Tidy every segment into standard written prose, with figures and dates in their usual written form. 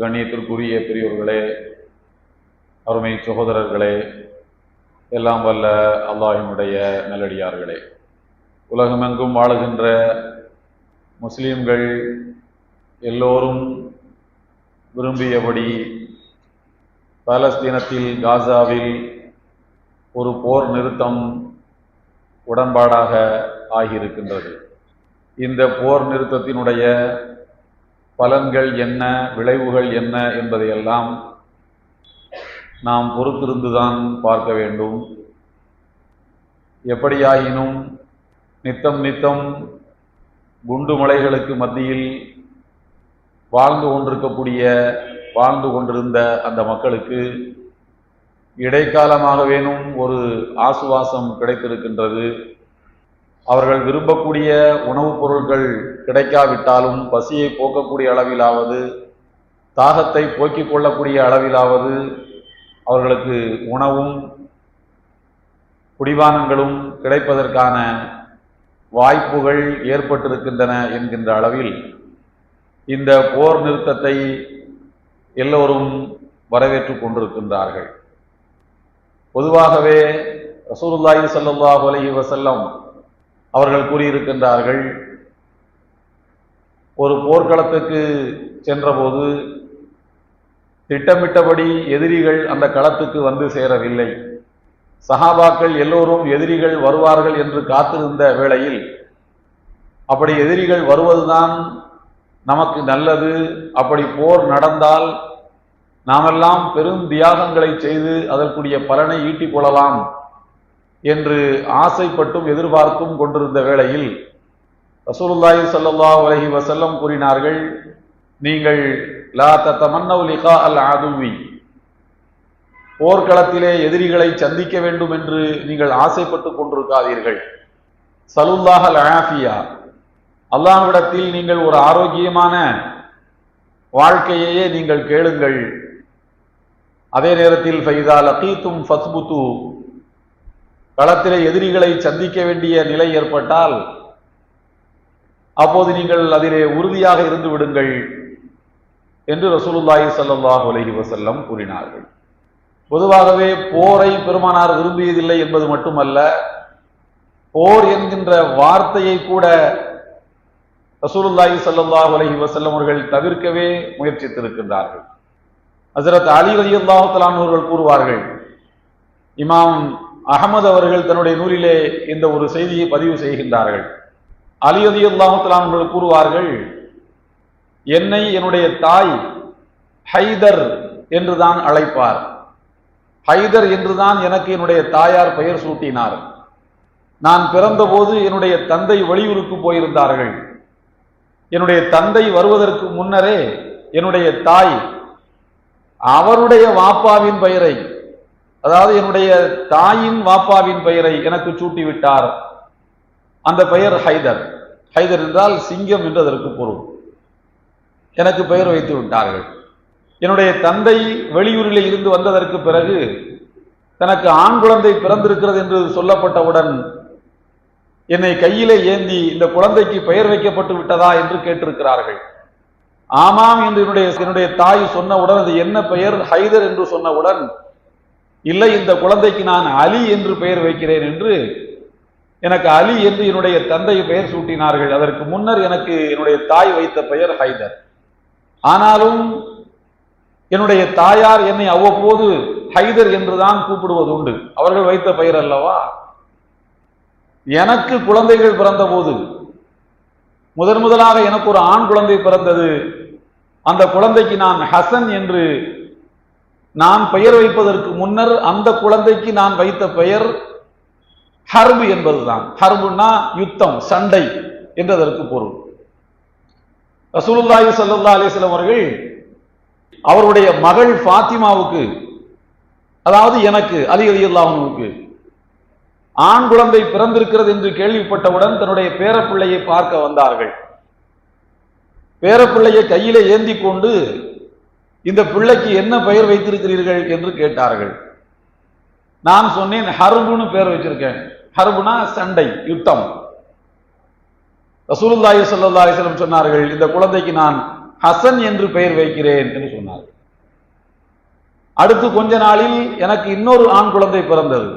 கண்ணியத்திற்குரிய பெரியோர்களே, அருமை சகோதரர்களே, எல்லாம் வல்ல அல்லாஹ்வினுடைய நல்லடியார்களே, உலகமெங்கும் வாழுகின்ற முஸ்லிம்கள் எல்லோரும் விரும்பியபடி பாலஸ்தீனத்தில் காசாவில் ஒரு போர் நிறுத்தம் உடன்பாடாக ஆகியிருக்கின்றது. இந்த போர் நிறுத்தத்தினுடைய பலன்கள் என்ன, விளைவுகள் என்ன என்பதையெல்லாம் நாம் பொறுத்திருந்துதான் பார்க்க வேண்டும். எப்படியாயினும் நித்தம் நித்தம் குண்டு மலைகளுக்கு மத்தியில் வாழ்ந்து கொண்டிருந்த அந்த மக்களுக்கு இடைக்காலமாகவேனும் ஒரு ஆசுவாசம் கிடைத்திருக்கின்றது. அவர்கள் விரும்பக்கூடிய உணவுப் பொருட்கள் கிடைக்காவிட்டாலும் பசியை போக்கக்கூடிய அளவிலாவது, தாகத்தை போக்கிக் கொள்ளக்கூடிய அளவிலாவது அவர்களுக்கு உணவும் குடிபானங்களும் கிடைப்பதற்கான வாய்ப்புகள் ஏற்பட்டிருக்கின்றன என்கின்ற அளவில் இந்த போர் நிறுத்தத்தை எல்லோரும் வரவேற்றுக் கொண்டிருக்கின்றார்கள். பொதுவாகவே ரசூலுல்லாஹி ஸல்லல்லாஹு அலைஹி வஸல்லம் அவர்கள் கூறியிருக்கின்றார்கள், ஒரு போர்க்களத்துக்கு சென்றபோது திட்டமிட்டபடி எதிரிகள் அந்த களத்துக்கு வந்து சேரவில்லை. சஹாபாக்கள் எல்லோரும் எதிரிகள் வருவார்கள் என்று காத்திருந்த வேளையில் அப்படி எதிரிகள் வருவதுதான் நமக்கு நல்லது, அப்படி போர் நடந்தால் நாமெல்லாம் பெரும் தியாகங்களை செய்து அதற்குரிய பலனை ஈட்டிக் கொள்ளலாம் என்று ஆசைப்பட்டும் எதிர்பார்த்தும் கொண்டிருந்த வேளையில் ரசூலுல்லாஹி ஸல்லல்லாஹு அலைஹி வஸல்லம் கூறினார்கள், நீங்கள் லா ததமன்னவு லிகா அல் அதுவி, போர்க்களத்திலே எதிரிகளை சந்திக்க வேண்டும் என்று நீங்கள் ஆசைப்பட்டு கொண்டிருக்காதீர்கள். சலுல்லாஹ் அல் ஆஃபியா, அல்லாஹ்விடத்தில் நீங்கள் ஒரு ஆரோக்கியமான வாழ்க்கையையே நீங்கள் கேளுங்கள். அதே நேரத்தில் ஃபைதா லகீதும் ஃபஸ்புது, களத்திலே எதிரிகளை சந்திக்க வேண்டிய நிலை ஏற்பட்டால் அப்போது நீங்கள் அதிலே உறுதியாக இருந்து விடுங்கள் என்று ரசூலுல்லாஹி ஸல்லல்லாஹு அலைஹி வஸல்லம் கூறினார்கள். பொதுவாகவே போரை பெருமானார் விரும்பியதில்லை என்பது மட்டுமல்ல, போர் என்கின்ற வார்த்தையை கூட ரசூலுல்லாஹி ஸல்லல்லாஹு அலைஹி வஸல்லம் அவர்கள் தவிர்க்கவே முயற்சித்திருக்கின்றார்கள். ஹஜ்ரத் அலி ரலியல்லாஹு தஆலா அவர்கள் கூறுவார்கள், இமாம் அஹமது அவர்கள் தன்னுடைய நூலிலே இந்த ஒரு செய்தியை பதிவு செய்கின்றார்கள். அலி ரலியல்லாஹு தஆலா அவர்கள் கூறுவார்கள், என்னை என்னுடைய தாய் ஹைதர் என்றுதான் அழைப்பார். ஹைதர் என்றுதான் எனக்கு என்னுடைய தாயார் பெயர் சூட்டினார். நான் பிறந்தபோது என்னுடைய தந்தை வெளியூருக்கு போயிருந்தார்கள். என்னுடைய தந்தை வருவதற்கு முன்னரே என்னுடைய தாய் அவருடைய வாப்பாவின் பெயரை, அதாவது என்னுடைய தாயின் வாப்பாவின் பெயரை எனக்கு சூட்டிவிட்டார். அந்த பெயர் ஹைதர். ஹைதர் என்றால் சிங்கம் என்று அதற்கு பொருள். எனக்கு பெயர் வைத்து விட்டார்கள். என்னுடைய தந்தை வெளியூரில் இருந்து வந்ததற்கு பிறகு தனக்கு ஆண் குழந்தை பிறந்திருக்கிறது என்று சொல்லப்பட்டவுடன் என்னை கையிலே ஏந்தி இந்த குழந்தைக்கு பெயர் வைக்கப்பட்டு விட்டதா என்று கேட்டிருக்கிறார்கள். ஆமாம் என்று என்னுடைய தாய் சொன்னவுடன் அது என்ன பெயர், ஹைதர் என்று சொன்னவுடன், இல்லை, இந்த குழந்தைக்கு நான் அலி என்று பெயர் வைக்கிறேன் என்று எனக்கு அலி என்று என்னுடைய தந்தை பெயர் சூட்டினார்கள். அதற்கு முன்னர் எனக்கு என்னுடைய தாய் வைத்த பெயர் ஹைதர். ஆனாலும் என்னுடைய தாயார் என்னை அவ்வப்போது ஹைதர் என்றுதான் கூப்பிடுவது உண்டு. அவர்கள் வைத்த பெயர் அல்லவா. எனக்கு குழந்தைகள் பிறந்த போது முதலாக எனக்கு ஒரு ஆண் குழந்தை பிறந்தது. அந்த குழந்தைக்கு நான் ஹசன் என்று நான் பெயர் வைப்பதற்கு முன்னர் அந்த குழந்தைக்கு நான் வைத்த பெயர் ஹர்பு என்பதுதான். ஹர்புனா யுத்தம், சண்டை என்றதற்கு பொருள். ரசூலுல்லாஹி ஸல்லல்லாஹு அலைஹி வஸல்லம் அவர்கள் அவருடைய மகள் ஃபாத்திமாவுக்கு, அதாவது எனக்கு அலி ரலியல்லாஹு அன்ஹுவுக்கு ஆண் குழந்தை பிறந்திருக்கிறது என்று கேள்விப்பட்டவுடன் தன்னுடைய பேரப்பிள்ளையை பார்க்க வந்தார்கள். பேரப்பிள்ளையை கையிலே ஏந்தி கொண்டு இந்த பிள்ளைக்கு என்ன பெயர் வைத்திருக்கிறீர்கள் என்று கேட்டார்கள். நான் சொன்னேன், ஹர்புன்னு பெயர் வச்சிருக்கேன். ஹர்புனா சண்டை, யுத்தம். ரசூலுல்லாஹி ஸல்லல்லாஹு அலைஹி வஸல்லம் சொன்னார்கள், இந்த குழந்தைக்கு நான் ஹசன் என்று பெயர் வைக்கிறேன் என்று சொன்னார். அடுத்து கொஞ்ச நாளில் எனக்கு இன்னொரு ஆண் குழந்தை பிறந்தது.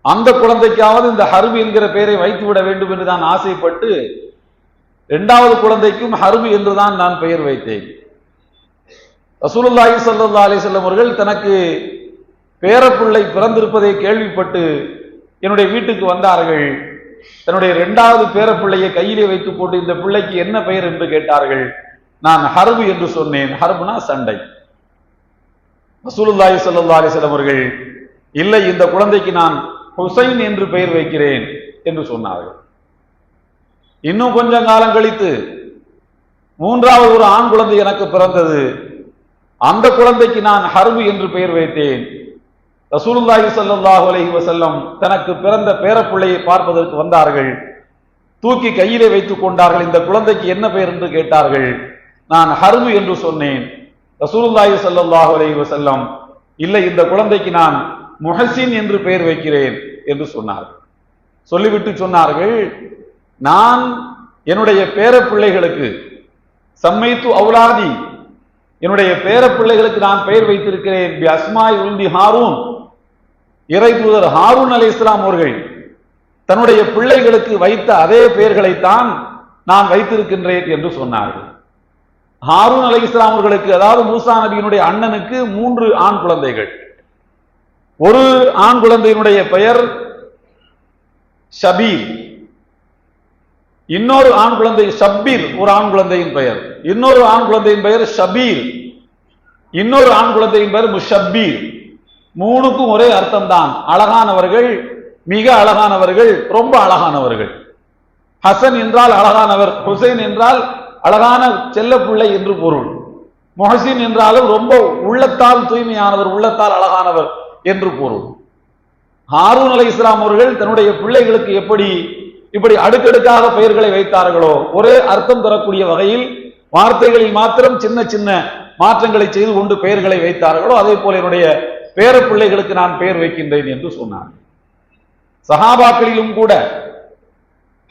அந்த குழந்தைக்காவது இந்த ஹர்பு என்கிற பெயரை வைத்துவிட வேண்டும் என்று நான் ஆசைப்பட்டு இரண்டாவது குழந்தைக்கும் ஹர்பு என்றுதான் நான் பெயர் வைத்தேன். ரசூலுல்லாஹி ஸல்லல்லாஹு அலைஹி வஸல்லம் அவர்கள் தனக்கு பேரப்பிள்ளை பிறந்திருப்பதை கேள்விப்பட்டு என்னுடைய வீட்டுக்கு வந்தார்கள். தன்னுடைய இரண்டாவது பேரப்பிள்ளையை கையிலே வைத்துக் கொண்டு இந்த பிள்ளைக்கு என்ன பெயர் என்று கேட்டார்கள். நான் ஹர்பு என்று சொன்னேன். ஹர்புனா சண்டை. ரசூலுல்லாஹி ஸல்லல்லாஹு அலைஹி வஸல்லம் அவர்கள் இல்லை, இந்த குழந்தைக்கு நான் ஹுசைன் என்று பெயர் வைக்கிறேன் என்று சொன்னார்கள். இன்னும் கொஞ்சம் காலம் கழித்து மூன்றாவது ஒரு ஆண் குழந்தை எனக்கு பிறந்தது. அந்த குழந்தைக்கு நான் ஹர்பு என்று பெயர் வைத்தேன். ரசூலுல்லாஹி ஸல்லல்லாஹு அலைஹி வஸல்லம் தனக்கு பிறந்த பேரப்பிள்ளையை பார்ப்பதற்கு வந்தார்கள். தூக்கி கையிலே வைத்துக் கொண்டார்கள். இந்த குழந்தைக்கு என்ன பெயர் என்று கேட்டார்கள். நான் ஹர்பு என்று சொன்னேன். ரசூலுல்லாஹி ஸல்லல்லாஹு அலைஹி வஸல்லம் இல்லை, இந்த குழந்தைக்கு நான் முஹசின் என்று பெயர் வைக்கிறேன் என்று சொன்னார்கள். சொல்லிவிட்டு சொன்னார்கள், நான் என்னுடைய பேரப்பிள்ளைகளுக்கு சம்மைத்து அவுலாதி, என்னுடைய பேரப்பிள்ளைகளுக்கு நான் பெயர் வைத்திருக்கிறேன் பி அஸ்மாய் உல்தி ஹாரூன், இறை தூதர் ஹாரூன் அலைஹிஸ்ஸலாம் அவர்கள் தன்னுடைய பிள்ளைகளுக்கு வைத்த அதே பெயர்களைத்தான் நான் வைத்திருக்கின்றேன் என்று சொன்னார்கள். ஹாரூன் அலைஹிஸ்ஸலாம் அவர்களுக்கு, அதாவது மூசா நபியினுடைய அண்ணனுக்கு 3 ஆண் குழந்தைகள். ஒரு ஆண் குழந்தையினுடைய பெயர் ஷபீர், இன்னொரு ஆண் குழந்தை ஷப்பீர், ஒரு ஆண் குழந்தையின் பெயர். இன்னொரு ஆண் குழந்தையின் பெயர் ஷபீர், இன்னொரு ஆண் குழந்தையின் பெயர் முஷப்பீர். 3க்கும் ஒரே அர்த்தம் தான், அழகானவர்கள், மிக அழகானவர்கள், ரொம்ப அழகானவர்கள். ஹசன் என்றால் அழகானவர், ஹுசைன் என்றால் அழகான செல்ல பிள்ளை என்று பொருள். முஹசின் என்றாலும் ரொம்ப உள்ளத்தால் தூய்மையானவர், உள்ளத்தால் அழகானவர் என்று பொருள். ஹாரூன் அலைஹிஸ்ஸலாம் அவர்கள் தன்னுடைய பிள்ளைகளுக்கு இப்படி அடுக்கடுக்காக பெயர்களை வைத்தார்களோ, ஒரே அர்த்தம் தரக்கூடிய வகையில் வார்த்தைகளில் மாத்திரம் சின்ன சின்ன மாற்றங்களை செய்து கொண்டு பெயர்களை வைத்தார்களோ, அதே போல என்னுடைய பேர பிள்ளைகளுக்கு நான் பெயர் வைக்கின்றேன் என்று சொன்னார். சஹாபாக்களிலும் கூட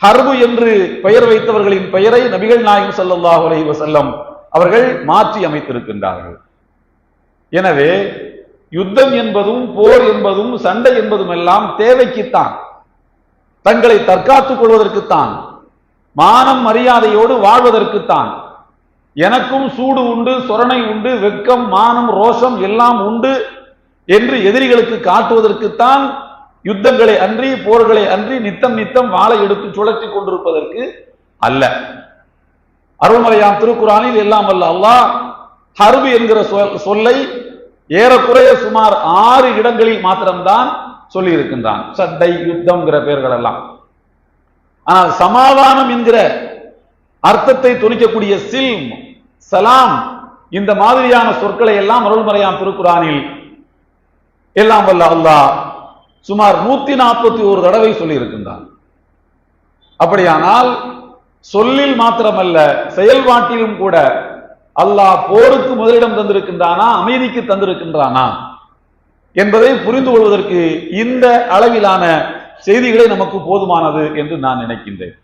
ஹர்பு என்று பெயர் வைத்தவர்களின் பெயரை நபிகள் நாயகம் ஸல்லல்லாஹு அலைஹி வஸல்லம் அவர்கள் மாற்றி அமைத்திருக்கின்றார்கள். எனவே யுத்தம் என்பதும் போர் என்பதும் சண்டை என்பதும் எல்லாம் தேவைக்குத்தான், தங்களை தற்காத்துக் கொள்வதற்குத்தான், மானம் மரியாதையோடு வாழ்வதற்குத்தான். எனக்கும் சூடு உண்டு, சொரணை உண்டு, வெட்கம், மானம், ரோஷம் எல்லாம் உண்டு என்று எதிரிகளுக்கு காட்டுவதற்குத்தான் யுத்தங்களை அன்றி, போர்களை அன்றி, நித்தம் நித்தம் வாளை எடுத்து சுழற்றி கொண்டிருப்பதற்கு அல்ல. அருள்மறையாம் திருக்குறானில் எல்லாம் வல்ல அல்லாஹ் ஹர்பு என்கிற சொல்லை ஏறக்குறைய சுமார் 6 இடங்களில் மாத்திரம்தான் சொல்லி இருக்கின்றான். சண்டை, யுத்தம்ங்கிற பெயர்கள் எல்லாம். ஆனால் சமாதானம் என்கிற அர்த்தத்தை துணிக்கக்கூடிய சில்ம், சலாம், இந்த மாதிரியான சொற்களை எல்லாம் அருள்மறையாம் திருக்குறானில் எல்லாம் வல்ல அல்லாஹ் சுமார் 141 தடவை சொல்லி இருக்கின்றான். அப்படியானால் சொல்லில் மாத்திரமல்ல, செயல்பாட்டிலும் கூட அல்லாஹ் போருக்கு முதலிடம் தந்திருக்கின்றானா, அமைதிக்கு தந்திருக்கின்றானா என்பதை புரிந்து கொள்வதற்கு இந்த அளவிலான செய்திகளை நமக்கு போதுமானது என்று நான் நினைக்கின்றேன்.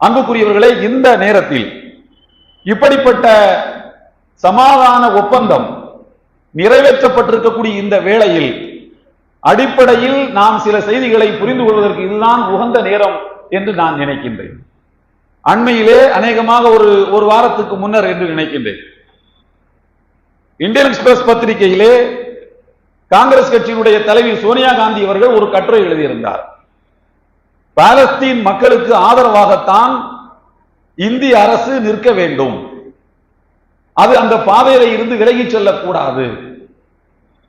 அன்புக்குரியவர்களே, இந்த நேரத்தில் இப்படிப்பட்ட சமாதான ஒப்பந்தம் நிறைவேற்றப்பட்டிருக்கக்கூடிய இந்த வேளையில் அடிப்படையில் நாம் சில செய்திகளை புரிந்து கொள்வதற்கு இதுதான் உகந்த நேரம் என்று நான் நினைக்கின்றேன். அண்மையிலே அநேகமாக ஒரு வாரத்துக்கு முன்னர் என்று நினைக்கின்றேன், இந்தியன் எக்ஸ்பிரஸ் பத்திரிகையிலே காங்கிரஸ் கட்சியினுடைய தலைவி சோனியா காந்தி அவர்கள் ஒரு கட்டுரை எழுதியிருந்தார். பாலஸ்தீன் மக்களுக்கு ஆதரவாகத்தான் இந்திய அரசு நிற்க வேண்டும், அது அந்த பாதையில இருந்து விலகி செல்லக்கூடாது.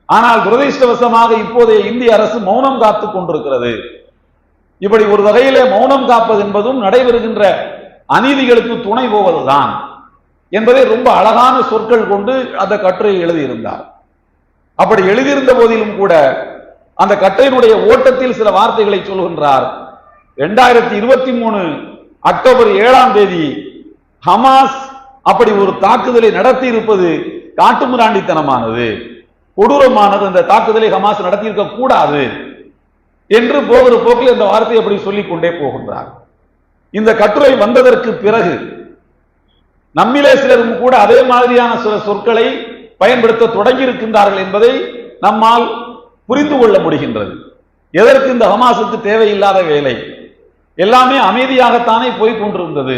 ஆனால் துரதிர்ஷ்டவசமாக இப்போதைய இந்திய அரசு மௌனம் காத்துக் கொண்டிருக்கிறது. இப்படி ஒரு வகையிலே மௌனம் காப்பது என்பதும் நடைபெறுகின்ற அநீதிகளுக்கு துணை போவதுதான் என்பதை ரொம்ப அழகான சொற்கள் கொண்டு அந்த கட்டுரையை எழுதியிருந்தார். அப்படி எழுதியிருந்த போதிலும் கூட அந்த கட்டுரையினுடைய ஓட்டத்தில் சில வார்த்தைகளை சொல்கின்றார். 2023 அக்டோபர் 7ஆம் தேதி ஹமாஸ் அப்படி ஒரு தாக்குதலை நடத்தி இருப்பது காட்டுமிராண்டித்தனமானது, கொடூரமானது. அந்த தாக்குதலை ஹமாஸ் நடத்தியிருக்க கூடாது என்று போகிற போக்கில் இந்த வார்த்தையை அப்படி சொல்லிக் கொண்டே போகின்றார். இந்த கட்டுரை வந்ததற்கு பிறகு நம்மிலே சிலரும் கூட அதே மாதிரியான சில சொற்களை பயன்படுத்த தொடங்கி இருக்கின்றார்கள் என்பதை நம்மால் புரிந்து கொள்ள முடிகின்றது. எதற்கு இந்த ஹமாஸுக்கு தேவையில்லாத வேலை? எல்லாமே அமைதியாகத்தானே போய் கொண்டிருந்தது.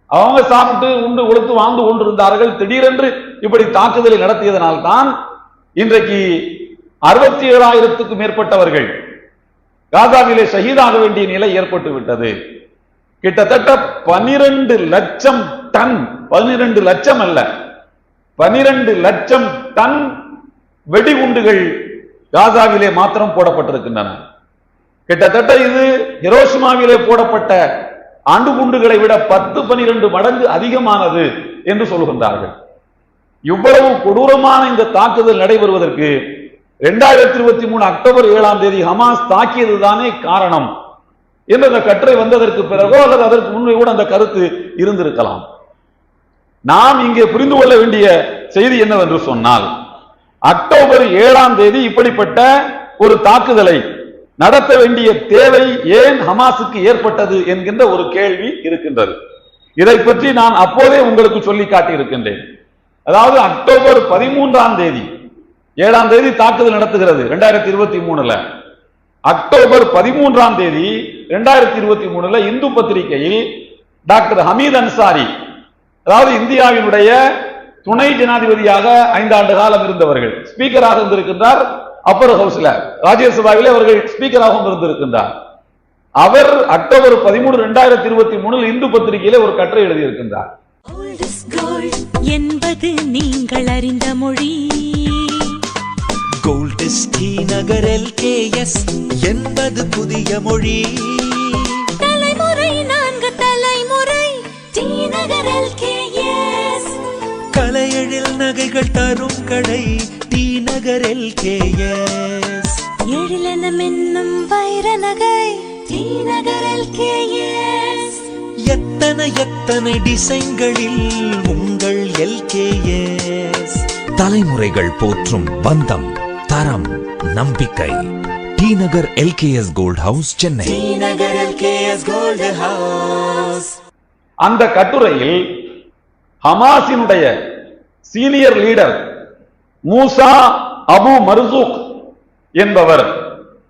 அவங்க சாப்பிட்டு உண்டு உழைத்து வாழ்ந்து கொண்டிருந்தார்கள். திடீரென்று இப்படி தாக்குதலை நடத்தியதனால்தான் இன்றைக்கு 67,000க்கும் மேற்பட்டவர்கள் காசாவிலே ஷஹீதாக வேண்டிய நிலை ஏற்பட்டு விட்டது. கிட்டத்தட்ட 12 லட்சம் டன், 12 லட்சம் அல்ல, 12 லட்சம் டன் வெடிகுண்டுகள் காசாவிலே மாத்திரம் போடப்பட்டிருக்கின்றன. கிட்டத்தட்ட இது ஹிரோஷிமாவிலே போடப்பட்ட அணுகுண்டுகளை விட 10-12 மடங்கு அதிகமானது என்று சொல்கின்றார்கள். இவ்வளவு கொடூரமான இந்த தாக்குதல் நடைபெறுவதற்கு 2023 அக்டோபர் 7ஆம் தேதி ஹமாஸ் தாக்கியதுதானே காரணம் என்று அந்த கட்டுரை வந்ததற்கு பிறகோ அல்லது அதற்கு முன்பே கூட அந்த கருத்து இருந்திருக்கலாம். நாம் இங்கே புரிந்து கொள்ள வேண்டிய செய்தி என்னவென்று சொன்னால், அக்டோபர் 7ஆம் தேதி இப்படிப்பட்ட ஒரு தாக்குதலை நடத்த வேண்டிய தேவை ஏன் ஹமாஸுக்கு ஏற்பட்டது என்கின்ற ஒரு கேள்வி இருக்கின்றது. இதை பற்றி நான் அப்போதே உங்களுக்கு சொல்லி காட்டி இருக்கின்றேன். அதாவது அக்டோபர் 13ஆம் தேதி, 7ஆம் தேதி தாக்குதல் நடத்துகிறது 2023. அக்டோபர் 13ஆம் தேதி 2023 இந்து பத்திரிகையில் டாக்டர் ஹமீத் அன்சாரி, அதாவது இந்தியாவினுடைய துணை ஜனாதிபதியாக 5 ஆண்டு காலம் இருந்தவர்கள், ஸ்பீக்கராக இருந்திருக்கின்றார். அப்பர் ஹவுஸ்ல ராஜ்யசபாவிலே அவர்கள் ஸ்பீக்கராகவும் இருந்திருக்கின்றார். அவர் அக்டோபர் 13, 2023 இந்து பத்திரிகையிலே ஒரு கட்டுரை எழுதியிருக்கின்றார். என்பது நீங்கள் அறிந்த மொழி. கோல்ட் ஸ்ரீநகர் LKS என்பது புதிய மொழி. தலைமுறை 4 தலைமுறை ஸ்ரீநகர் LKS. கலையெழில் நகைகள் தரும் கடை ஸ்ரீநகர் LKS. எழிலனம் என்னும் வைர நகை ஸ்ரீநகர் LKS. எத்தனை டிசைன்களில் உங்கள் LKS. தலைமுறைகள் போற்றும் பந்தம், தரம், நம்பிக்கை. Srinagar LKS gold house, Chennai. Srinagar LKS gold house. அந்த கட்டுரையில் ஹமாஸினுடைய senior leader Musa Abu Marzouk என்பவர்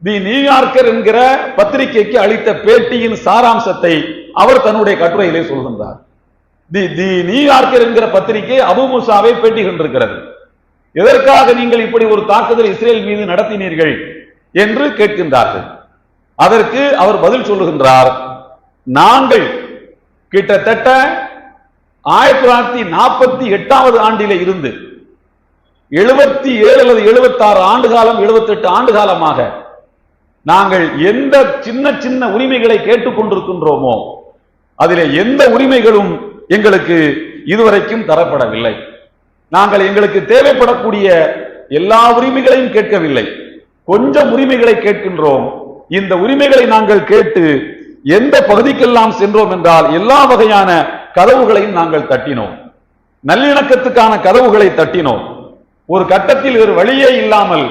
தி நியூயார்க்கர் என்கிற பத்திரிகைக்கு அளித்த பேட்டியின் சாராம்சத்தை அவர் தன்னுடைய கட்டுரையிலே சொல்கின்றார். தி நியூயார்க்கர் என்கிற பத்திரிகை அபு மூசாவை பேட்டி கொண்டிருக்கிறது. எதற்காக நீங்கள் இப்படி ஒரு தாக்குதல் இஸ்ரேல் மீது நடத்தினீர்கள் என்று கேட்கின்றார்கள். அதற்கு அவர் பதில் சொல்லுகின்றார், நாங்கள் கிட்டத்தட்ட 1948வது ஆண்டிலே இருந்து 77 அல்லது 76 ஆண்டு காலம், 78 ஆண்டு காலமாக நாங்கள் எந்த சின்ன சின்ன உரிமைகளை கேட்டுக் கொண்டிருக்கின்றோமோ அதிலே எந்த உரிமைகளும் எங்களுக்கு இதுவரைக்கும் தரப்படவில்லை. நாங்கள் எங்களுக்கு தேவைப்படக்கூடிய எல்லா உரிமைகளையும் கேட்கவில்லை, கொஞ்சம் உரிமைகளை கேட்கின்றோம். இந்த உரிமைகளை நாங்கள் கேட்டு எந்த பகுதிக்கெல்லாம் சென்றோம் என்றால் எல்லா வகையான கதவுகளையும் நாங்கள் தட்டினோம், நல்லிணக்கத்துக்கான கதவுகளை தட்டினோம். ஒரு கட்டத்தில் ஒரு வழியே இல்லாமல்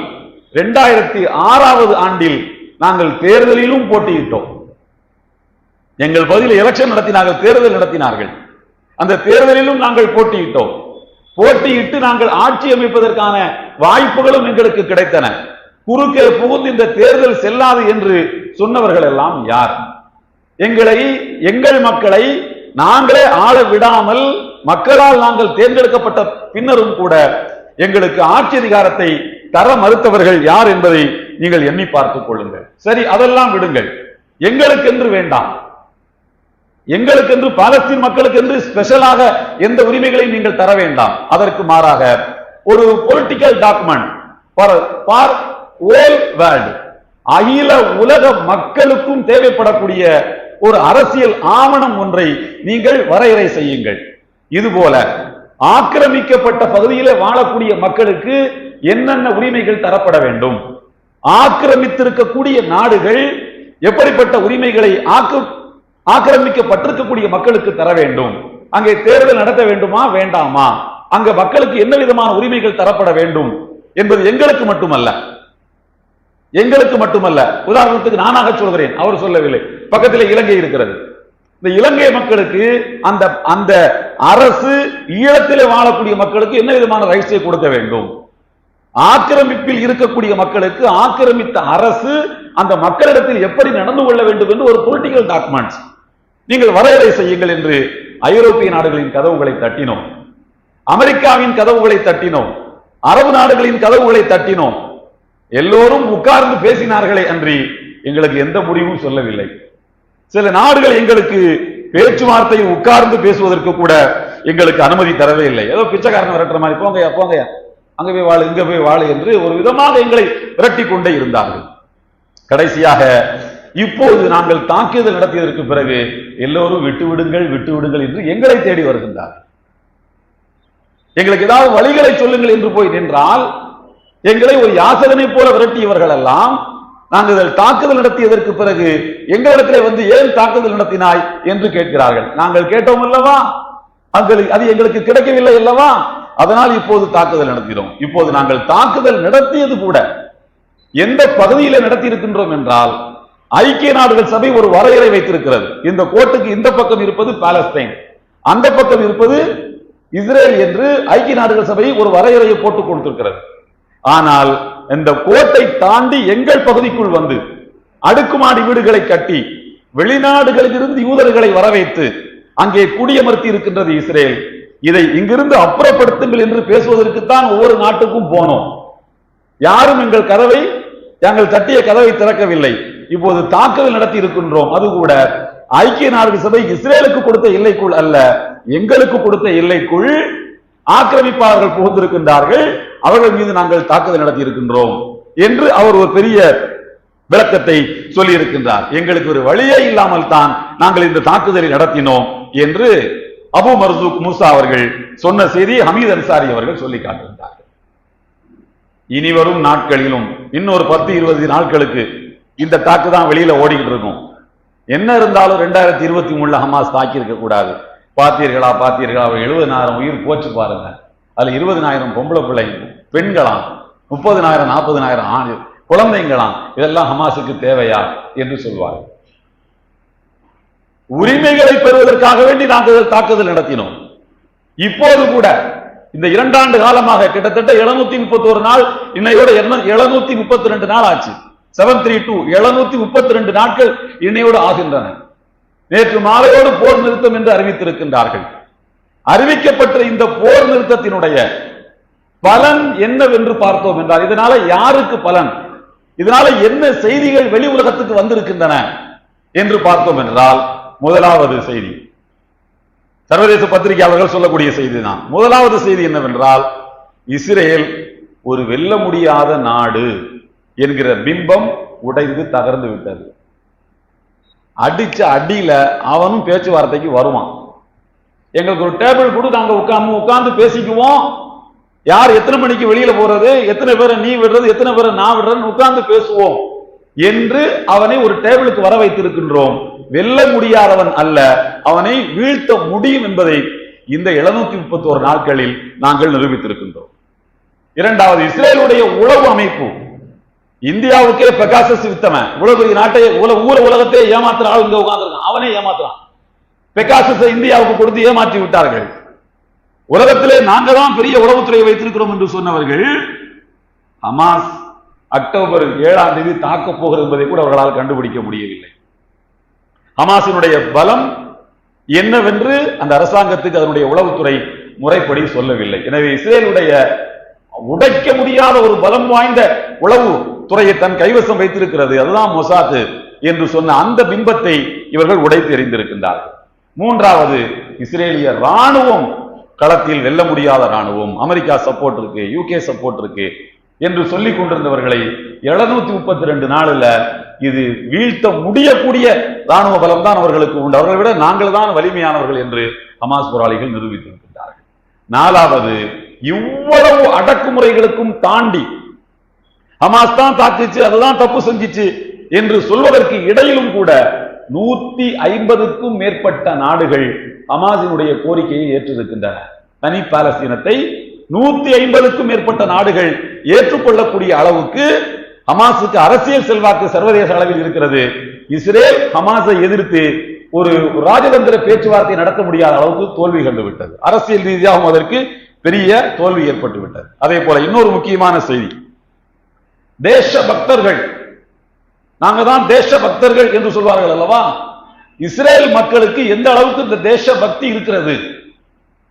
2006வது ஆண்டில் நாங்கள் தேர்தலிலும் போட்டியிட்டோம். எங்கள் பகுதியில் எலெக்ஷன் நடத்தினார்கள், தேர்தல் நடத்தினார்கள். அந்த தேர்தலிலும் நாங்கள் போட்டியிட்டோம். போட்டியிட்டு நாங்கள் ஆட்சி அமைப்பதற்கான வாய்ப்புகளும் எங்களுக்கு கிடைத்தன. குறுக்கே புகுந்து இந்த தேர்தல் செல்லாது என்று சொன்னவர்கள் எல்லாம் யார்? எங்கள் மக்களை நாங்களே ஆள விடாமல் மக்களால் நாங்கள் தேர்ந்தெடுக்கப்பட்ட பின்னரும் கூட எங்களுக்கு ஆட்சி அதிகாரத்தை தர மறுத்தவர்கள் யார் என்பதை நீங்கள் எண்ணி பார்த்துக் கொள்ளுங்கள். சரி, அதெல்லாம் விடுங்கள். எங்களுக்கென்று வேண்டாம், எங்களுக்கென்று பாலஸ்தீன் மக்களுக்கு என்று ஸ்பெஷலாக எந்த உரிமைகளையும் நீங்கள் தர வேண்டாம். அதற்கு மாறாக ஒரு political document for whole world, அகில உலக மக்களுக்கும் தேவைப்படக்கூடிய ஒரு அரசியல் ஆவணம் ஒன்றை நீங்கள் வரையறை செய்யுங்கள். இதுபோல ஆக்கிரமிக்கப்பட்ட பகுதியிலே வாழக்கூடிய மக்களுக்கு என்னென்ன உரிமைகள் தரப்பட வேண்டும், ஆக்கிரமித்திருக்கக்கூடிய நாடுகள் எப்படிப்பட்ட உரிமைகளை ஆக்கிரமிக்கப்பட்டிருக்கக்கூடிய மக்களுக்கு தர வேண்டும், அங்கே தேர்தல் நடத்த வேண்டுமா வேண்டாமா, அங்க மக்களுக்கு என்ன விதமான உரிமைகள் தரப்பட வேண்டும் என்பது எங்களுக்கு மட்டுமல்ல. உதாரணத்துக்கு நானாக சொல்கிறேன், அவர் சொல்லவில்லை. பக்கத்தில் இலங்கை இருக்கிறது, இந்த இலங்கை மக்களுக்கு அந்த அந்த அரசு ஈழத்திலே வாழக்கூடிய மக்களுக்கு என்ன விதமான ரைட்ஸை கொடுக்க வேண்டும்? ஆக்கிரமிப்பில் இருக்கக்கூடிய மக்களுக்கு ஆக்கிரமித்த அரசு அந்த மக்களிடத்தில் எப்படி நடந்து கொள்ள வேண்டும் என்று ஒரு பொலிட்டிக்கல் டாக்குமெண்ட்ஸ் நீங்கள் வரையறை செய்யுங்கள் என்று ஐரோப்பிய நாடுகளின் கதவுகளை தட்டினோம், அமெரிக்காவின் கதவுகளை தட்டினோம், அரபு நாடுகளின் கதவுகளை தட்டினோம். எல்லோரும் உட்கார்ந்து பேசினார்களே அன்றி எங்களுக்கு எந்த முடிவும் சொல்லவில்லை. சில நாடுகள் எங்களுக்கு பேச்சுவார்த்தையில் உட்கார்ந்து பேசுவதற்கு கூட எங்களுக்கு அனுமதி தரவே இல்லை. ஏதோ பிச்சைக்காரன் விரட்டுற மாதிரி போங்கயா போங்கயா, அங்க போய் வாழு இங்க போய் வாழு என்று ஒரு விதமாக எங்களை விரட்டி கொண்டே இருந்தார்கள். கடைசியாக இப்போது நாங்கள் தாக்குதல் நடத்தியதற்கு பிறகு எல்லோரும் விட்டுவிடுங்கள் விட்டுவிடுங்கள் என்று எங்களை தேடி வருகின்றார்கள். எங்களுக்கு ஏதாவது வழிகளை சொல்லுங்கள் என்று போய் நின்றால் எங்களை ஒரு யாசகனை போல விரட்டியவர்கள் எல்லாம் நாங்கள் தாக்குதல் நடத்தியதற்கு பிறகு எங்களிடத்திலே வந்து ஏன் தாக்குதல் நடத்தினாய் என்று கேட்கிறார்கள். நாங்கள் கேட்டோம் அல்லவா, அது எங்களுக்கு கிடைக்கவில்லை அல்லவா, அதனால் இப்போது தாக்குதல் நடத்தினோம். இப்போது நாங்கள் தாக்குதல் நடத்தியது கூட எந்த பகுதியில நடத்தி இருக்கின்றோம் என்றால், ஐக்கிய நாடுகள் சபை ஒரு வரையறை வைத்திருக்கிறது. இந்த கோட்டுக்கு இந்த பக்கம் இருப்பது பாலஸ்தீன், அந்த பக்கம் இருப்பது இஸ்ரேல் என்று ஐக்கிய நாடுகள் சபை ஒரு வரையறையை போட்டுக் கொடுத்திருக்கிறது. ஆனால் இந்த கோட்டை தாண்டி எங்கள் பகுதிக்குள் வந்து அடுக்குமாடி வீடுகளை கட்டி வெளிநாடுகளிலிருந்து யூதர்களை வரவைத்து அங்கே குடியமர்த்தி இருக்கின்றது இஸ்ரேல். இதை இங்கிருந்து அப்புறப்படுத்துங்கள் என்று பேசுவதற்குத்தான் ஒவ்வொரு நாட்டுக்கும் போனோம். யாரும் எங்கள் கதவை, எங்கள் தட்டிய கதவை திறக்கவில்லை. இப்போது தாக்குதல் நடத்தி இருக்கின்றோம். அது கூட ஐக்கிய நாடுகள் சபை இஸ்ரேலுக்கு கொடுத்த எல்லைக்குள் அல்ல, எங்களுக்கு கொடுத்த எல்லைக்குள் ஆக்கிரமிப்பாளர்கள் புகுந்திருக்கின்றார்கள், அவர்கள் மீது நாங்கள் தாக்குதல் நடத்தி இருக்கின்றோம் என்று அவர் ஒரு பெரிய விளக்கத்தை சொல்லி இருக்கின்றார். எங்களுக்கு ஒரு வழியே இல்லாமல் தான் நாங்கள் இந்த தாக்குதலை நடத்தினோம் என்று அபு மர்சூக் மூசா அவர்கள் சொன்ன செய்தி ஹமீத் அன்சாரி அவர்கள் சொல்லி காட்டுகின்றார்கள். இனி வரும் நாட்களிலும் இன்னொரு 10-20 நாட்களுக்கு இந்த தாக்கு தான் வெளியில ஓடிக்கிட்டு இருக்கும். என்ன இருந்தாலும் 2023 ஹமாஸ் தாக்கி இருக்க கூடாது. பார்த்தீர்களா 70,000 உயிர் போச்சு பாருங்க. அதுல 20,000 பொம்பளை பிள்ளைங்க, பெண்களாம், 30,000 40,000 ஆண் குழந்தைங்களாம். இதெல்லாம் ஹமாஸுக்கு தேவையா என்று சொல்வார்கள். உரிமைகளை பெறுவதற்காக வேண்டி நாங்கள் தாக்குதல் நடத்தினோம். இப்போது கூட இந்த 2 ஆண்டு காலமாக கிட்டத்தட்ட 731 நாள், இன்னையோட 732 நாள் ஆச்சு. 732 732 நாட்கள் இன்னையோடு ஆகின்றன. நேற்று மாலையோடு போர் நிறுத்தம் என்று அறிவித்திருக்கின்றார்கள். அறிவிக்கப்பட்ட இந்த போர் நிறுத்தத்தினுடைய பலன் என்னவென்று பார்த்தோம் என்றால், இதனால யாருக்கு பலன், இதனால என்ன செய்திகள் வெளி உலகத்துக்கு வந்திருக்கின்றன என்று பார்த்தோம் என்றால், முதலாவது செய்தி சர்வதேச பத்திரிகையாளர்கள் சொல்லக்கூடிய செய்தி தான். முதலாவது செய்தி என்னவென்றால், இஸ்ரேல் ஒரு வெல்ல முடியாத நாடு என்கிற பிம்பம் உடைந்து தகர்ந்து விட்டது. அடிச்ச அடியில அவனும் பேச்சுவார்த்தைக்கு வருவான். எங்களுக்கு ஒரு டேபிள் கூட நாங்க உட்கார்ந்து பேசிக்குவோம். யார் எத்தனை மணிக்கு வெளியில போறது, எத்தனை பேரை நீ விடுறது, எத்தனை பேரை நான் விடுறேன்னு உட்கார்ந்து பேசுவோம் என்று அவனை ஒரு டேபிளுக்கு வர வைத்திருக்கின்றோம். வெல்ல முடியாதவன் அல்ல, அவனை வீழ்த்த முடியும் என்பதை இந்த 731 நாட்களில் நாங்கள் நிரூபித்திருக்கின்றோம். இரண்டாவது, இஸ்ரேலுடைய உளவு அமைப்பு. இந்தியாவுக்கே பெகாசஸ் வித்தவன், இவ்வளவு பெரிய நாட்டை உலகத்தை ஏமாத்துற ஆள் இங்க உட்கார்ந்துருக்கான், அவனே ஏமாத்துறான். பெகாசஸை இந்தியாவுக்கு கொடுத்து ஏமாற்றி விட்டார்கள். உலகத்திலே நாங்க தான் பெரிய உளவுத்துறையை வைத்திருக்கிறோம் என்று சொன்னவர்கள் ஹமாஸ் அக்டோபர் 7ஆம் தேதி தாக்கப் போகிறது என்பதை கூட அவர்களால் கண்டுபிடிக்க முடியவில்லை. ஹமாஸினுடைய பலம் என்னவென்று அந்த அரசாங்கத்துக்கு அதனுடைய உளவுத்துறை முறைப்படி சொல்லவில்லை. எனவே இஸ்ரேலுடைய உடைக்க முடியாத ஒரு பலம் வாய்ந்த உளவு துறையை தன் கைவசம் வைத்திருக்கிறது, அதுதான் மொசாத் என்று சொன்ன அந்த பிம்பத்தை இவர்கள் உடைத்து எறிந்திருக்கின்றார்கள். மூன்றாவது, இஸ்ரேலிய ராணுவம் களத்தில் வெல்ல முடியாத ராணுவம், அமெரிக்கா சப்போர்ட் இருக்கு, யூகே சப்போர்ட் இருக்கு என்று சொல்லிக் கொண்டிருந்தவர்களை 732 நாளில் இது வீழ்த்த முடியக்கூடிய ராணுவ பலம் தான் அவர்களுக்கு உண்டு, அவர்களை விட நாங்கள் தான் வலிமையானவர்கள் என்று ஹமாஸ் போராளிகள் நிரூபித்திருக்கின்றார்கள். நாலாவது, இவ்வளவு அடக்குமுறைகளுக்கும் தாண்டி ஹமாஸ் தான் தாக்கிச்சு, அதுதான் தப்பு செஞ்சிச்சு என்று சொல்வதற்கு இடையிலும் கூட 150க்கும் மேற்பட்ட நாடுகள் ஹமாஸினுடைய கோரிக்கையை ஏற்றிருக்கின்றன. தனி பாலஸ்தீனத்தை 150க்கும் மேற்பட்ட நாடுகள் ஏற்றுக்கொள்ளக்கூடிய அளவுக்கு ஹமாஸுக்கு அரசியல் செல்வாக்கு சர்வதேச அளவில் இருக்கிறது. இஸ்ரேல் ஹமாஸை எதிர்த்து ஒரு ராஜதந்திர பேச்சுவார்த்தை நடத்த முடியாத அளவுக்கு தோல்வி கண்டுவிட்டது. அரசியல் ரீதியாகவும் அதற்கு பெரிய தோல்வி ஏற்பட்டு விட்டது. அதே போல இன்னொரு முக்கியமான செய்தி, தேச பக்தர்கள், நாங்க தான் தேச பக்தர்கள் என்று சொல்வார்கள் அல்லவா, இஸ்ரேல் மக்களுக்கு எந்த அளவுக்கு இந்த தேச பக்தி இருக்கிறது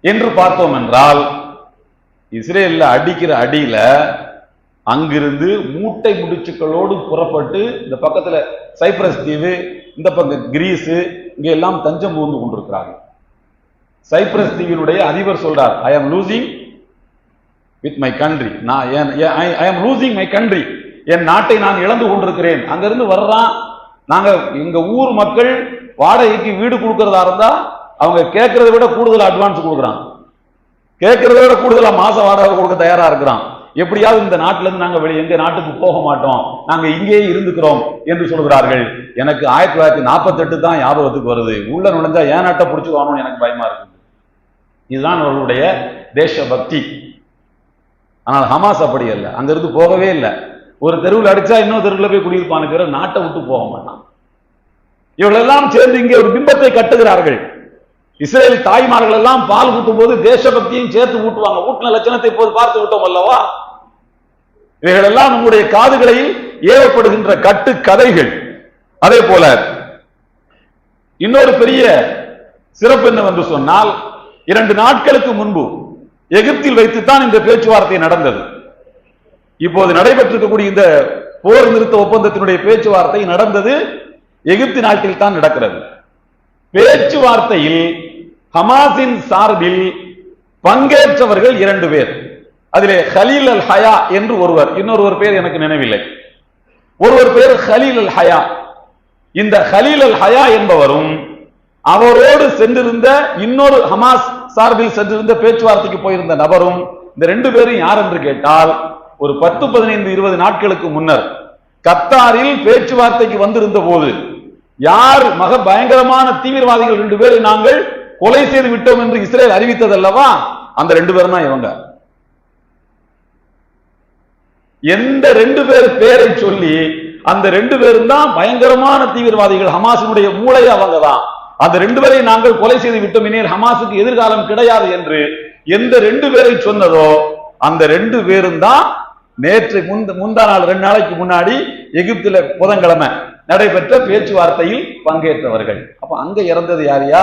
என்று பார்த்தோம் என்றால், இஸ்ரேல்ல அடிக்கிற அடியில அங்கிருந்து மூட்டை முடிச்சுக்களோடு புறப்பட்டு இந்த பக்கத்துல சைப்ரஸ் தீவு, இந்த பக்கம் கிரீஸ், இங்க எல்லாம் தஞ்சம் புகுந்து கொண்டிருக்கிறாங்க. சைப்ரஸ் தீவினுடைய அதிபர் சொல்றார், ஐ ஆம் லூசிங் வித் மை கண்ட்ரி, ஐ ஆம் லூசிங் மை கண்ட்ரி, என் நாட்டை நான் இழந்து கொண்டிருக்கிறேன். அங்கிருந்து வர்றான், நாங்க எங்க ஊர் மக்கள் வாடகைக்கு வீடு கொடுக்கறதா இருந்தா அவங்க கேட்கறதை விட கூடுதல் அட்வான்ஸ் கொடுக்குறான், கேட்கறதை விட கூடுதலா மாச வாடகை கொடுக்க தயாரா இருக்கிறான். எப்படியாவது இந்த நாட்டில இருந்து நாங்க எங்க நாட்டுக்கு போக மாட்டோம், நாங்க இங்கேயே இருந்துக்கிறோம் என்று சொல்கிறார்கள். எனக்கு 1948 தான் ஞாபகத்துக்கு வருது. உள்ள நுழைஞ்சா ஏன் நாட்டை பிடிச்சுக்கணும்னு எனக்கு பயமா இருக்கு. இதுதான் அவர்களுடைய தேச பக்தி. ஆனால் ஹமாஸ் அப்படி அல்ல, அங்கிருந்து போகவே இல்லை. ஒரு தெருவில் அடிச்சா இன்னொரு தெருவில் போய் குடியிருப்பானுங்கிற, நாட்டை விட்டு போக மாட்டான். இவர்களெல்லாம் சேர்ந்து இங்கே ஒரு பிம்பத்தை கட்டுகிறார்கள். இஸ்ரேல் தாய்மார்கள் எல்லாம் பால் ஊட்டும் போது தேசபக்தியும் சேர்த்து ஊட்டுவாங்க. ஊட்டின லட்சணத்தை இப்போது பார்த்து விட்டோம் அல்லவா. இவைகளெல்லாம் நம்முடைய காதுகளில் ஏவப்படுகின்ற கட்டு கதைகள். அதே போல இன்னொரு பெரிய சிறப்பு என்னவென்று சொன்னால், 2 நாட்களுக்கு முன்பு எகிப்தில் வைத்துத்தான் இந்த பேச்சுவார்த்தை நடந்தது. இப்போது நடைபெற்றிருக்கக்கூடிய இந்த போர் நிறுத்த ஒப்பந்தத்தினுடைய பேச்சுவார்த்தை நடந்தது எகிப்து நாட்டில் தான் நடக்கிறது. பேச்சுவார்த்தையில் ஹமாஸின் சார்பில் பங்கேற்றவர்கள் 2 பேர். அதிலே ஹலீல் அல் ஹயா என்று ஒருவர், இன்னொருவர் பேர் எனக்கு நினைவில்லை. ஒருவர் பேர் ஹலீல் அல் ஹயா. இந்த ஹலீல் அல் ஹயா என்பவரும் அவரோடு சென்றிருந்த இன்னொரு ஹமாஸ் சார்பில் சென்றிருந்த பேச்சுவார்த்தைக்கு போயிருந்த நபரும், இந்த 2 பேரும் யார் என்று கேட்டால், ஒரு 10, 15, 20 நாட்களுக்கு முன்னர் கத்தாரில் பேச்சுவார்த்தைக்கு வந்திருந்த போது யார் பயங்கரமான தீவிரவாதிகள் 2 பேரை நாங்கள் கொலை செய்து விட்டோம் என்று இஸ்ரேல் அறிவித்தது அல்லவா, அந்த 2 பேரும் தான் இவங்க. எந்த 2 பேர் பேரை சொல்லி அந்த 2 பேரும் தான் பயங்கரமான தீவிரவாதிகள், ஹமாஸினுடைய மூளை அவங்க தான், அந்த 2 பேரை நாங்கள் கொலை செய்து விட்டோம், இனிமேல் ஹமாஸுக்கு எதிர்காலம் கிடையாது என்று எந்த 2 பேரை சொன்னதோ அந்த 2 பேரும் தான் நேற்று முந்தா நாள் 2 நாளைக்கு முன்னாடி எகிப்தில புதன்கிழமை நடைபெற்ற பேச்சுவார்த்தையில் பங்கேற்றவர்கள். அப்ப அங்க இறந்தது யாரையா,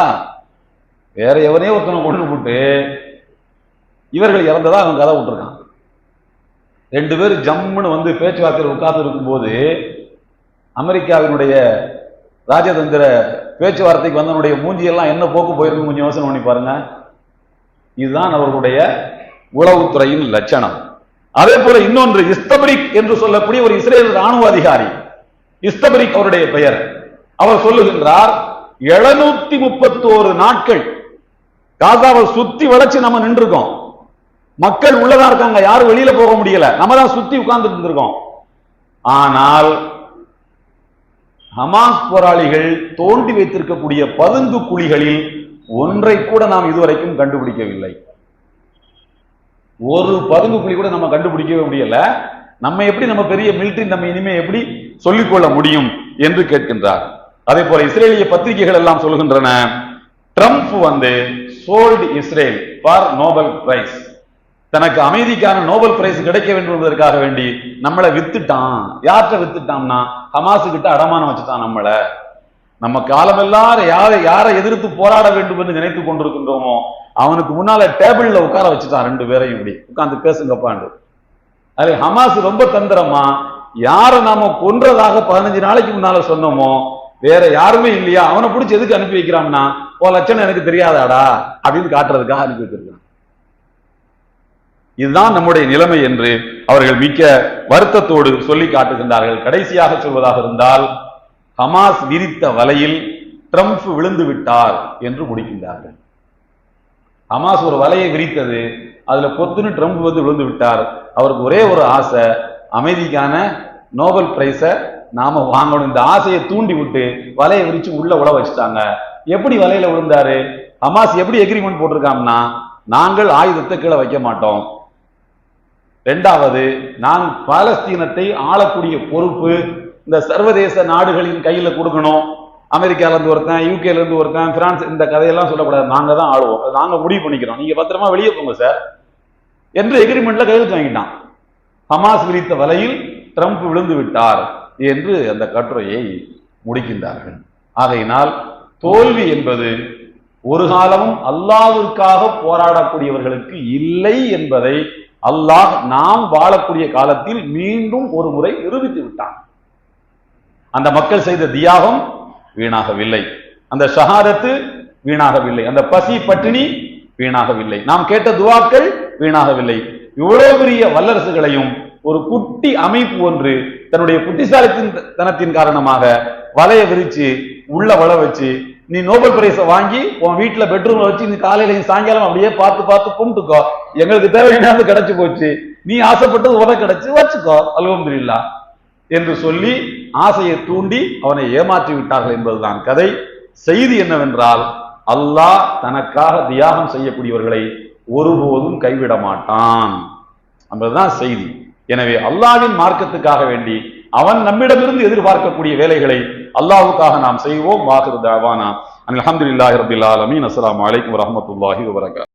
வேற எவனே ஒருத்தனை கொண்டு போட்டு இவர்கள் இறந்ததா அவன் கதை விட்டுருக்கான். 2 பேர் ஜம்முன்னு வந்து பேச்சுவார்த்தையில் உட்கார்ந்து இருக்கும் போது அமெரிக்காவினுடைய ராஜதந்திர பேச்சுவார்த்தைக்கு வந்தனுடைய மூஞ்சியெல்லாம் என்ன போக்கு போயிருக்கும் கொஞ்சம் யோசனை பண்ணி பாருங்க. இதுதான் அவர்களுடைய உளவுத்துறையின் லட்சணம். அதே போல இன்னொன்று, இஸ்தபரிக் என்று சொல்லக்கூடிய ஒரு இஸ்ரேல் ராணுவ அதிகாரி, இஸ்தபரிக் அவருடைய பெயர், அவர் சொல்லுகின்றார், 731 நாட்கள் காசாவை சுத்தி வளைச்சு நம்ம நின்றுருக்கோம், மக்கள் உள்ளதா இருக்காங்க, யாரும் வெளியில போக முடியல, நம்ம தான் சுத்தி உட்கார்ந்து இருந்திருக்கோம். ஆனால் ஹமாஸ் போராளிகள் தோண்டி வைத்திருக்கக்கூடிய பதுங்கு குழிகளில் ஒன்றை கூட நாம் இதுவரைக்கும் கண்டுபிடிக்கவில்லை. ஒரு பதுங்கு குழி கூட நம்ம கண்டுபிடிக்கவே முடியல. நம்ம எப்படி நம்ம பெரிய மிலிட்டரி நம்ம இனிமே எப்படி சொல்லிக்கொள்ள முடியும் என்று கேட்கின்றார். அதே போல இஸ்ரேலிய பத்திரிகைகள் எல்லாம் சொல்கின்றன, Trump sold Israel for Nobel prize, தனக்கு அமைதிக்கான நோபல் பிரைஸ் கிடைக்க வேண்டும் என்பதற்காக வேண்டி நம்மளை வித்துட்டான். யார்கிட்ட வித்துட்டான்னா ஹமாசு கிட்ட அடமானம் வச்சுட்டான். நம்ம காலமெல்லாம் யாரை எதிர்த்து போராட வேண்டும் என்று நினைத்து கொண்டிருக்கின்றோமோ அவனுக்கு முன்னால டேபிள்ல உட்கார வச்சுட்டான். 2 பேரையும் இப்படி உட்கார்ந்து பேசுங்கப்பாண்டு. அது ஹமாஸ் ரொம்ப தந்திரமா, யாரை நாம கொன்றதாக 15 நாளைக்கு முன்னால சொன்னோமோ வேற யாருமே இல்லையா, அவனை பிடிச்சி எதுக்கு அனுப்பி வைக்கிறான்னா, ஓ லட்சணம் எனக்கு தெரியாதாடா அப்படின்னு காட்டுறதுக்காக அனுப்பி வச்சிருக்கான். இதுதான் நம்முடைய நிலைமை என்று அவர்கள் மிக்க வருத்தத்தோடு சொல்லி காட்டுகின்றார்கள். கடைசியாக சொல்வதாக இருந்தால், ஹமாஸ் விரித்த வலையில் ட்ரம்ப் விழுந்து விட்டார் என்று முடிக்கின்றார்கள். ஹமாஸ் ஒரு வலையை விரித்தது, அதுல பொத்துன்னு ட்ரம்ப் விழுந்து விட்டார். அவருக்கு ஒரே ஒரு ஆசை, அமைதிக்கான நோபல் பிரைஸ நாம வாங்கணும். இந்த ஆசையை தூண்டி விட்டு வலையை விரிச்சு உள்ள உழ வச்சுட்டாங்க. எப்படி வலையில விழுந்தாரு? ஹமாஸ் எப்படி எக்ரிமெண்ட் போட்டிருக்காங்கன்னா, நாங்கள் ஆயுதத்தை கீழே வைக்க மாட்டோம், 2வது நான் பாலஸ்தீனத்தை ஆளக்கூடிய பொறுப்பு இந்த சர்வதேச நாடுகளின் கையில கொடுக்கணும், அமெரிக்கால இருந்து ஒருத்தன், யூகேல இருந்து ஒருத்தன், பிரான்ஸ், இந்த கதையெல்லாம் சொல்லக்கூடாது. நாங்க தான் ஆளுவோம், நாங்க முடிவு பண்ணிக்கிறோம், நீங்க பத்திரமா வெளியே போங்க சார் என்று எக்ரிமெண்ட்ல கையெழுத்து வாங்கிட்டான். ஹமாஸ் விரித்த வலையில் ட்ரம்ப் விழுந்து விட்டார் என்று அந்த கட்டுரையை முடிக்கின்றார்கள். ஆகையினால் தோல்வி என்பது ஒரு காலமும் அல்லாஹ்விற்காக போராடக்கூடியவர்களுக்கு இல்லை என்பதை அல்லாஹ் நாம் வாழக்கூடிய காலத்தில் மீண்டும் ஒரு முறை நிரூபித்து விட்டான். அந்த மக்கள் செய்த தியாகம் வீணாகவில்லை, அந்த ஷஹாதத்து வீணாகவில்லை, அந்த பசி பட்டினி வீணாகவில்லை, நாம் கேட்ட துவாக்கள் வீணாகவில்லை. இவ்வளவு பெரிய வல்லரசுகளையும் ஒரு குட்டி அமைப்பு ஒன்று தன்னுடைய புத்திசாலித்தனத்தின் காரணமாக வலைய விரிச்சு உள்ள வள வச்சு, நீ நோபல் பிரைஸை வாங்கி உன் வீட்டுல பெட்ரூம்ல வச்சு நீ காலையில சாயங்காலம் அப்படியே பார்த்து பார்த்து கும்பிட்டுக்கோ, எங்களுக்கு தேவையானது கிடைச்சு போச்சு, நீ ஆசைப்பட்டது உனக்கு கிடைச்சு வச்சுக்கோ, அல்ஹம்துலில்லாஹ் என்று சொல்லி ஆசையை தூண்டி அவனை ஏமாற்றி விட்டார்கள் என்பதுதான் கதை. செய்தி என்னவென்றால், அல்லாஹ் தனக்காக தியாகம் செய்யக்கூடியவர்களை ஒருபோதும் கைவிட மாட்டான் என்பதுதான் செய்தி. எனவே அல்லாஹ்வின் மார்க்கத்துக்காக வேண்டி அவன் நம்மிடமிருந்து எதிர்பார்க்கக்கூடிய வேலைகளை அல்லாஹ்வுக்காக நாம் செய்வோம். வாஹிரு தஅவானா அல்ஹம்துலில்லாஹி ரப்பில் ஆலமீன். அஸ்ஸலாமு அலைக்கும் வரஹ்மத்துல்லாஹி வபரகாத்துஹு.